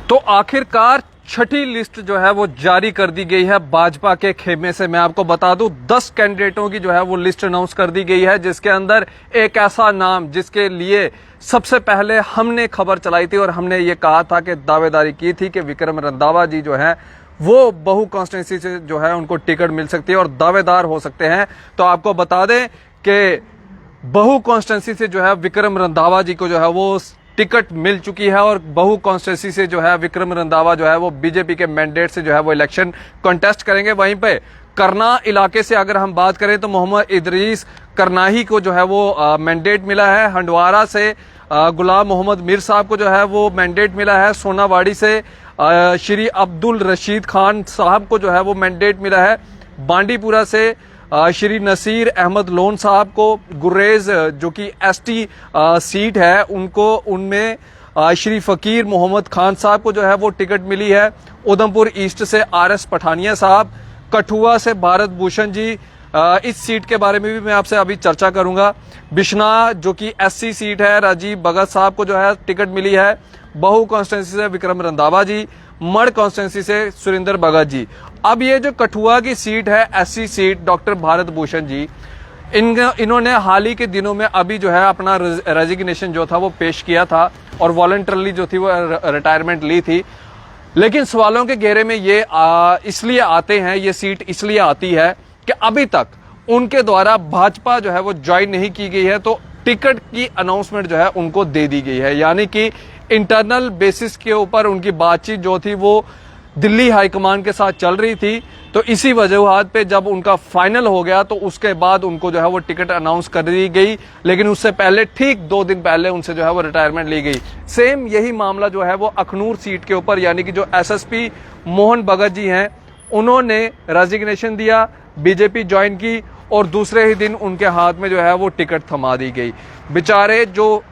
तो आखिरकार छठी लिस्ट जो है वो जारी कर दी गई है भाजपा के खेमे से। मैं आपको बता दूं 10 कैंडिडेटों की जो है वो लिस्ट अनाउंस कर दी गई है, जिसके अंदर एक ऐसा नाम जिसके लिए सबसे पहले हमने खबर चलाई थी और हमने ये कहा था कि दावेदारी की थी कि विक्रम रंधावा जी जो है वो बहु कॉन्स्टिट्यूंसी से जो है उनको टिकट मिल सकती है और दावेदार हो सकते हैं। तो आपको बता दें कि बहु कॉन्स्टिट्यूंसी से जो है विक्रम रंधावा जी को जो है वो टिकट मिल चुकी है और बहु कॉन्स्टिट्यूंसी से जो है विक्रम रंधावा जो है वो बीजेपी के मैंडेट से जो है वो इलेक्शन कॉन्टेस्ट करेंगे। वहीं पे करना इलाके से अगर हम बात करें तो मोहम्मद इदरीस करनाही को जो है वो मैंडेट मिला है। हंडवारा से गुलाम मोहम्मद मीर साहब को जो है वो मैंडेट मिला है। सोनावाड़ी से श्री अब्दुल रशीद खान साहब को जो है वो मैंडेट मिला है। बांडीपुरा से श्री नसीर अहमद लोन साहब को, गुरेज जो कि एसटी सीट है उनको, उनमें श्री फकीर मोहम्मद खान साहब को जो है वो टिकट मिली है। उधमपुर ईस्ट से आरएस पठानिया साहब, कठुआ से भारत भूषण जी, इस सीट के बारे में भी मैं आपसे अभी चर्चा करूंगा। बिश्ना जो कि एससी सीट है, राजीव भगत साहब को जो है टिकट मिली है। बहु कॉन्स्टिट्यूंसी से विक्रम रंधावा जी, मड़ कॉन्स्टिट्यूंसी से सुरेंद्र भगत जी। अब ये जो कठुआ की सीट है, SC seat, doctor Bharat Bhushan ji, इन्होंने हाल ही के दिनों में अभी जो है अपना रेजिग्नेशन जो था वो पेश किया था और वॉलंटरली जो थी वो रिटायरमेंट ली थी। लेकिन सवालों के घेरे में ये इसलिए आते हैं, ये सीट इसलिए आती है कि अभी तक उनके द्वारा भाजपा जो है वो ज्वाइन नहीं की गई है, तो टिकट की अनाउंसमेंट जो है उनको दे दी गई है। यानी कि इंटरनल बेसिस के ऊपर उनकी बातचीत जो थी वो दिल्ली हाईकमान के साथ चल रही थी। तो इसी वजूहात पे जब उनका फाइनल हो गया तो उसके बाद उनको जो है वो टिकट अनाउंस कर दी गई, लेकिन उससे पहले ठीक 2 दिन पहले उनसे जो है वो रिटायरमेंट ली गई। सेम यही मामला जो है वो अखनूर सीट के ऊपर, यानी कि जो एसएसपी मोहन भगत जी हैं उन्होंने रेजिग्नेशन दिया, बीजेपी ज्वाइन की और दूसरे ही दिन उनके हाथ में जो है वो टिकट थमा दी गई। बेचारे जो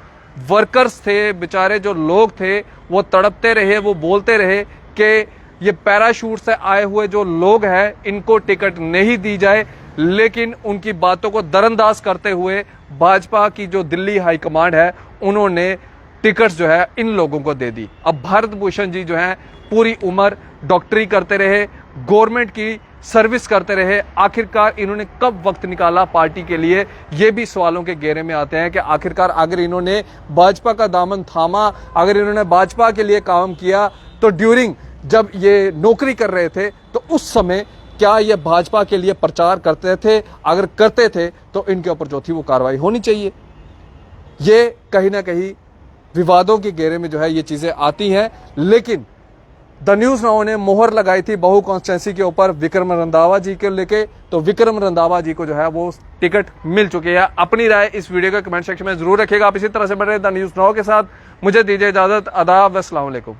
वर्कर्स थे, बेचारे जो लोग थे, वो तड़पते रहे, वो बोलते रहे कि ये पैराशूट से आए हुए जो लोग हैं इनको टिकट नहीं दी जाए, लेकिन उनकी बातों को दरअंदाज करते हुए भाजपा की जो दिल्ली हाईकमांड है उन्होंने टिकट्स जो है इन लोगों को दे दी। अब भारत भूषण जी जो है पूरी उम्र डॉक्टरी करते रहे, गवर्नमेंट की सर्विस करते रहे, आखिरकार इन्होंने कब वक्त निकाला पार्टी के लिए, ये भी सवालों के घेरे में आते हैं कि आखिरकार अगर इन्होंने भाजपा का दामन थामा, अगर इन्होंने भाजपा के लिए काम किया तो ड्यूरिंग जब ये नौकरी कर रहे थे तो उस समय क्या ये भाजपा के लिए प्रचार करते थे? अगर करते थे तो इनके ऊपर जो थी वो कार्रवाई होनी चाहिए। ये कहीं ना कहीं विवादों के घेरे में जो है ये चीजें आती हैं, लेकिन द न्यूज नाउ ने मोहर लगाई थी बहु कॉन्स्टिट्यूंसी के ऊपर विक्रम रंधावा जी को लेके, तो विक्रम रंधावा जी को जो है वो टिकट मिल चुकी है। अपनी राय इस वीडियो के कमेंट सेक्शन में जरूर रखिएगा। आप इसी तरह से बने द न्यूज नाउ के साथ। मुझे दीजिए इजाजत। आदाब, अस्सलाम वालेकुम।